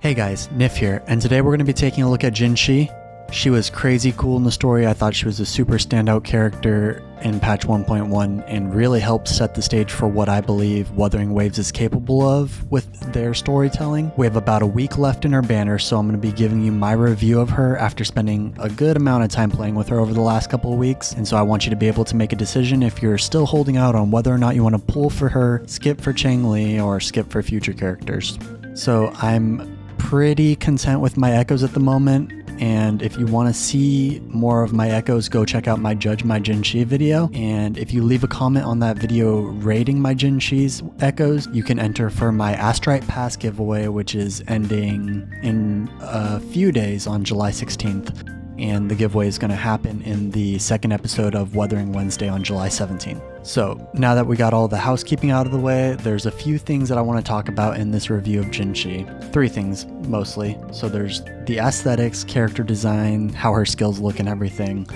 Hey guys, Nif here, and today we're going to be taking a look at Jinhsi. She was crazy cool in the story. I thought she was a super standout character in patch 1.1 and really helped set the stage for what I believe Wuthering Waves is capable of with their storytelling. We have about a week left in her banner, so I'm going to be giving you my review of her after spending a good amount of time playing with her over the last couple of weeks, and so I want you to be able to make a decision if you're still holding out on whether or not you want to pull for her, skip for Changli, or skip for future characters. So I'm pretty content with my echoes at the moment, and if you want to see more of my echoes, go check out my Judge My Jinhsi video, and if you leave a comment on that video rating my Jinhsi's echoes, you can enter for my Astrite Pass giveaway, which is ending in a few days on July 16th, and the giveaway is going to happen in the second episode of Wuthering Wednesday on July 17th. So now that we got all the housekeeping out of the way, there's a few things that I want to talk about in this review of Jinhsi. Three things mostly. So there's the aesthetics, character design, how her skills look and everything.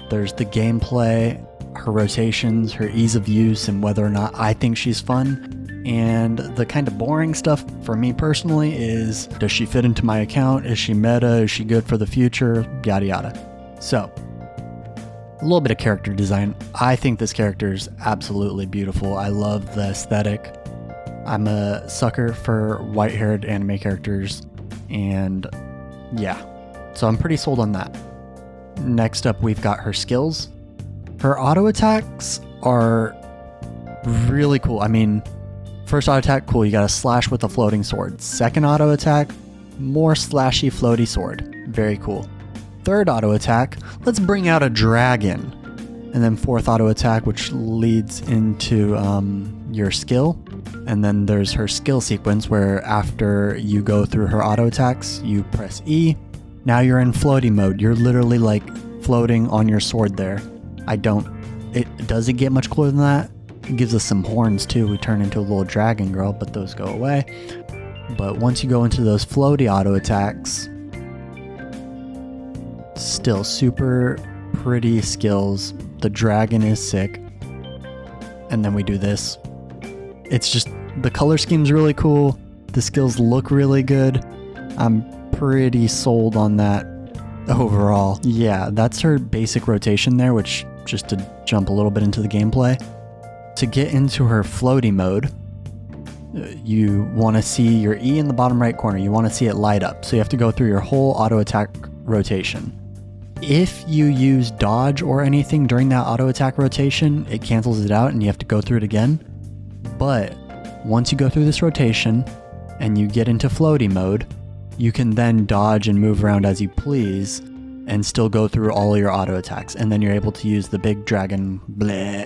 There's the gameplay, her rotations, her ease of use, and whether or not I think she's fun. And the kind of boring stuff for me personally is, does she fit into my account? Is she meta? Is she good for the future? Yada yada. So, a little bit of character design. I think this character is absolutely beautiful. I love the aesthetic. I'm a sucker for white-haired anime characters, and yeah, so I'm pretty sold on that. Next up, we've got her skills. Her auto attacks are really cool. I mean, first auto attack, cool, you got a slash with a floating sword. Second auto attack, more slashy floaty sword. Very cool. Third auto attack, let's bring out a dragon. And then fourth auto attack, which leads into your skill. And then there's her skill sequence where after you go through her auto attacks, you press E. Now you're in floaty mode. You're literally like floating on your sword there. It doesn't get much cooler than that. It gives us some horns too. We turn into a little dragon girl, but those go away. But once you go into those floaty auto attacks, still super pretty skills. The dragon is sick. And then we do this. It's just, the color scheme's really cool. The skills look really good. I'm pretty sold on that overall. Yeah, that's her basic rotation there, which, just to jump a little bit into the gameplay. To get into her floaty mode, you want to see your E in the bottom right corner. You want to see it light up. So you have to go through your whole auto attack rotation. If you use dodge or anything during that auto attack rotation, it cancels it out and you have to go through it again. But once you go through this rotation and you get into floaty mode, you can then dodge and move around as you please and still go through all your auto attacks. And then you're able to use the big dragon bleh.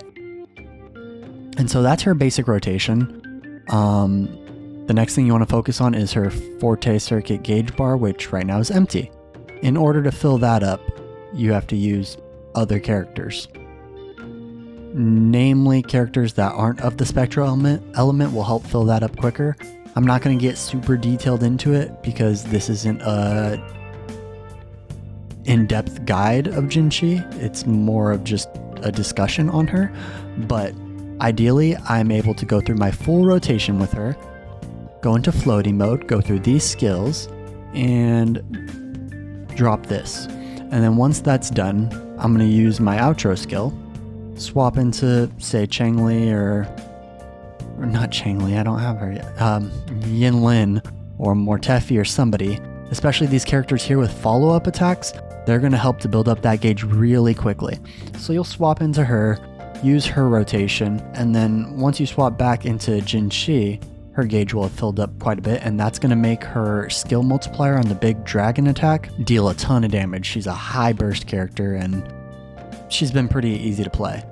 And so that's her basic rotation. The next thing you want to focus on is her Forte Circuit gauge bar, which right now is empty. In order to fill that up, you have to use other characters. Namely, characters that aren't of the spectral element will help fill that up quicker. I'm not going to get super detailed into it because this isn't a in-depth guide of Jinhsi. It's more of just a discussion on her. But ideally, I'm able to go through my full rotation with her, go into floaty mode, go through these skills, and drop this. And then once that's done, I'm going to use my outro skill, swap into, say, Changli or not Changli, I don't have her yet, Yinlin or Mortefi or somebody. Especially these characters here with follow-up attacks, they're going to help to build up that gauge really quickly. So you'll swap into her, use her rotation, and then once you swap back into Jinhsi, her gauge will have filled up quite a bit, and that's going to make her skill multiplier on the big dragon attack deal a ton of damage. She's a high burst character, and she's been pretty easy to play.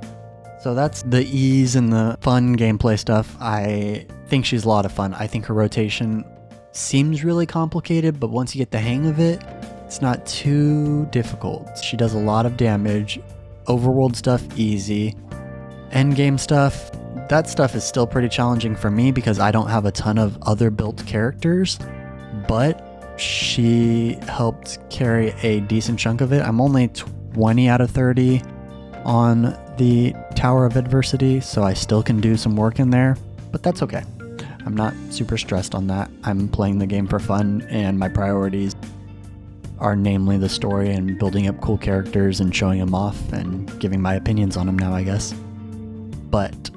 So that's the ease and the fun gameplay stuff. I think she's a lot of fun. I think her rotation seems really complicated, but once you get the hang of it, it's not too difficult. She does a lot of damage. Overworld stuff, easy. Endgame stuff, that stuff is still pretty challenging for me because I don't have a ton of other built characters, but she helped carry a decent chunk of it. I'm only 20 out of 30 on the Tower of Adversity, so I still can do some work in there, but that's okay. I'm not super stressed on that. I'm playing the game for fun, and my priorities are namely the story and building up cool characters and showing them off and giving my opinions on them now, I guess. But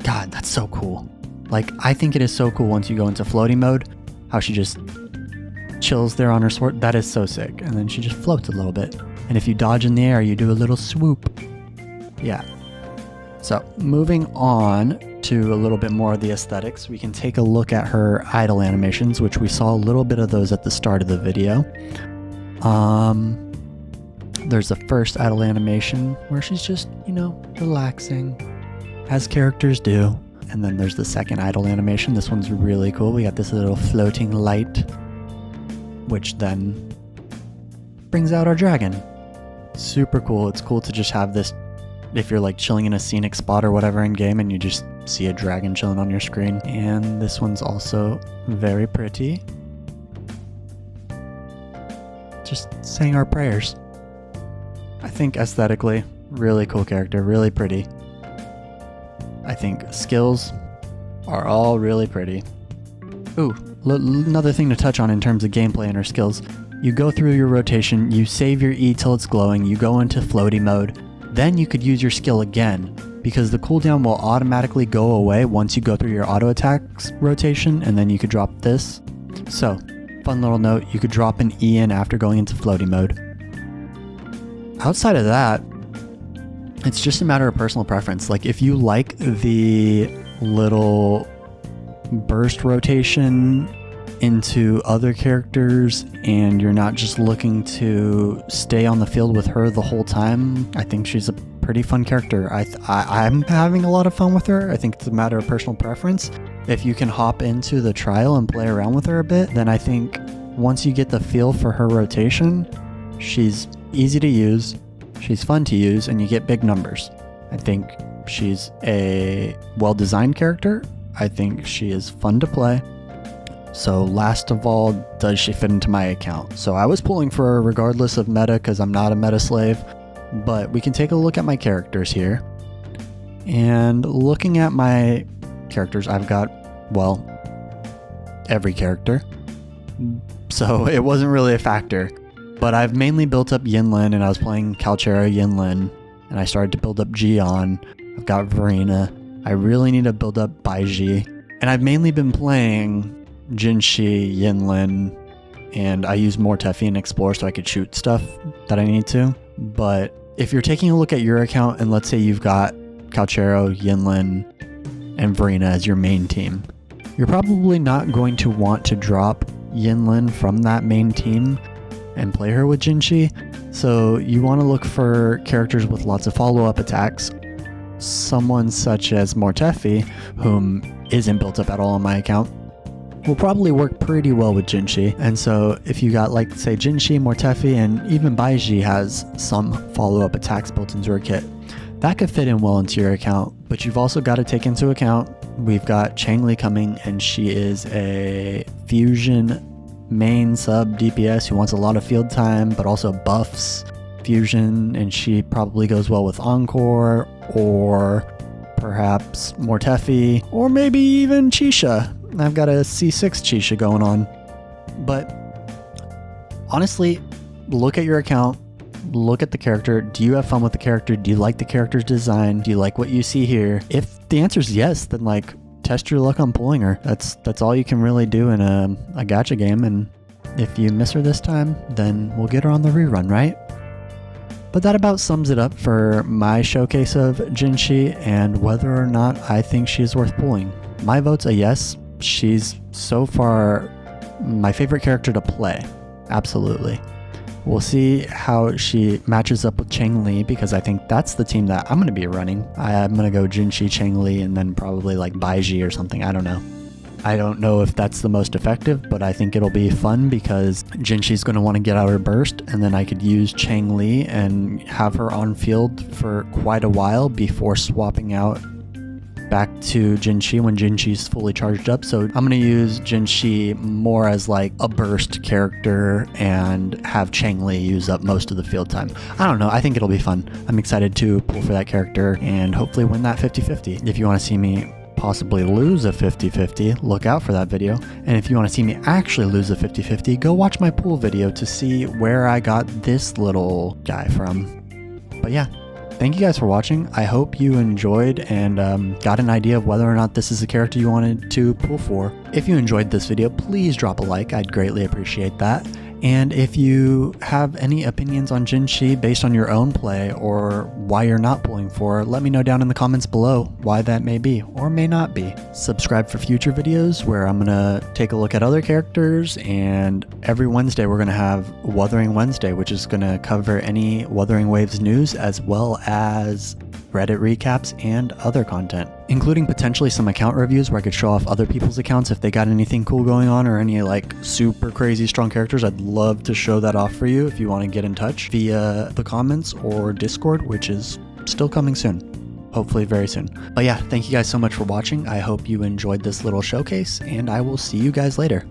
God, that's so cool. Like, I think it is so cool once you go into floating mode, how she just chills there on her sword. That is so sick. And then she just floats a little bit. And if you dodge in the air, you do a little swoop. Yeah. So moving on to a little bit more of the aesthetics, we can take a look at her idle animations, which we saw a little bit of those at the start of the video. There's the first idle animation where she's just, relaxing, as characters do. And then there's the second idle animation. This one's really cool. We got this little floating light, which then brings out our dragon. Super cool. It's cool to just have this if you're like chilling in a scenic spot or whatever in game and you just see a dragon chilling on your screen. And this one's also very pretty. Just saying our prayers. I think aesthetically, really cool character, really pretty. I think skills are all really pretty. Ooh, another thing to touch on in terms of gameplay and her skills. You go through your rotation, you save your E till it's glowing, you go into floaty mode, then you could use your skill again, because the cooldown will automatically go away once you go through your auto attacks rotation, and then you could drop this. So, fun little note, you could drop an E in after going into floaty mode. Outside of that, it's just a matter of personal preference. Like, if you like the little burst rotation into other characters and you're not just looking to stay on the field with her the whole time, I think she's a pretty fun character. I'm having a lot of fun with her. I think it's a matter of personal preference. If you can hop into the trial and play around with her a bit, then I think once you get the feel for her rotation, she's easy to use, she's fun to use, and you get big numbers. I think she's a well-designed character. I think she is fun to play. So last of all, does she fit into my account? So I was pulling for her regardless of meta because I'm not a meta slave, but we can take a look at my characters here. And looking at my characters, I've got, well, every character. So it wasn't really a factor, but I've mainly built up Yinlin, and I was playing Calchera Yinlin, and I started to build up Jian. I've got Verena. I really need to build up Baiji, and I've mainly been playing Jinhsi, Yinlin, and I use Mortefi and Explore so I could shoot stuff that I need to. But if you're taking a look at your account and let's say you've got Calchero, Yinlin, and Verena as your main team, you're probably not going to want to drop Yinlin from that main team and play her with Jinhsi. So you want to look for characters with lots of follow-up attacks. Someone such as Mortefi, whom isn't built up at all on my account, will probably work pretty well with Jinhsi. And so if you got, like, say Jinhsi, Mortefi, and even Baiji has some follow-up attacks built into her kit, that could fit in well into your account. But you've also got to take into account we've got Changli coming, and she is a fusion main sub DPS who wants a lot of field time but also buffs fusion, and she probably goes well with Encore or perhaps Mortefi or maybe even Chisha. I've got a C6 Chisha going on. But honestly, look at your account, look at the character. Do you have fun with the character? Do you like the character's design? Do you like what you see here? If the answer is yes, then like test your luck on pulling her. That's all you can really do in a gacha game, and if you miss her this time, then we'll get her on the rerun, right? But that about sums it up for my showcase of Jinhsi and whether or not I think she is worth pulling. My vote's a yes. She's so far my favorite character to play. Absolutely. We'll see how she matches up with Changli, because I think that's the team that I'm going to be running. I'm going to go Jinhsi, Changli, and then probably like Baiji or something. I don't know. I don't know if that's the most effective, but I think it'll be fun because Jinxi's going to want to get out her burst, and then I could use Changli and have her on field for quite a while before swapping out back to Jinhsi when Jinxi's fully charged up. So I'm going to use Jinhsi more as like a burst character and have Changli use up most of the field time. I don't know. I think it'll be fun. I'm excited to pull for that character and hopefully win that 50-50. If you want to see me possibly lose a 50-50, look out for that video. And if you want to see me actually lose a 50-50, go watch my pool video to see where I got this little guy from. But yeah, thank you guys for watching. I hope you enjoyed and got an idea of whether or not this is a character you wanted to pull for. If you enjoyed this video, please drop a like. I'd greatly appreciate that. And if you have any opinions on Jinhsi based on your own play or why you're not pulling for, let me know down in the comments below why that may be or may not be. Subscribe for future videos where I'm gonna take a look at other characters, and every Wednesday we're gonna have Wuthering Wednesday, which is gonna cover any Wuthering Waves news as well as Reddit recaps and other content, including potentially some account reviews where I could show off other people's accounts if they got anything cool going on or any like super crazy strong characters. I'd love to show that off for you if you want to get in touch via the comments or Discord, which is still coming soon, hopefully very soon. But yeah, thank you guys so much for watching. I hope you enjoyed this little showcase, and I will see you guys later.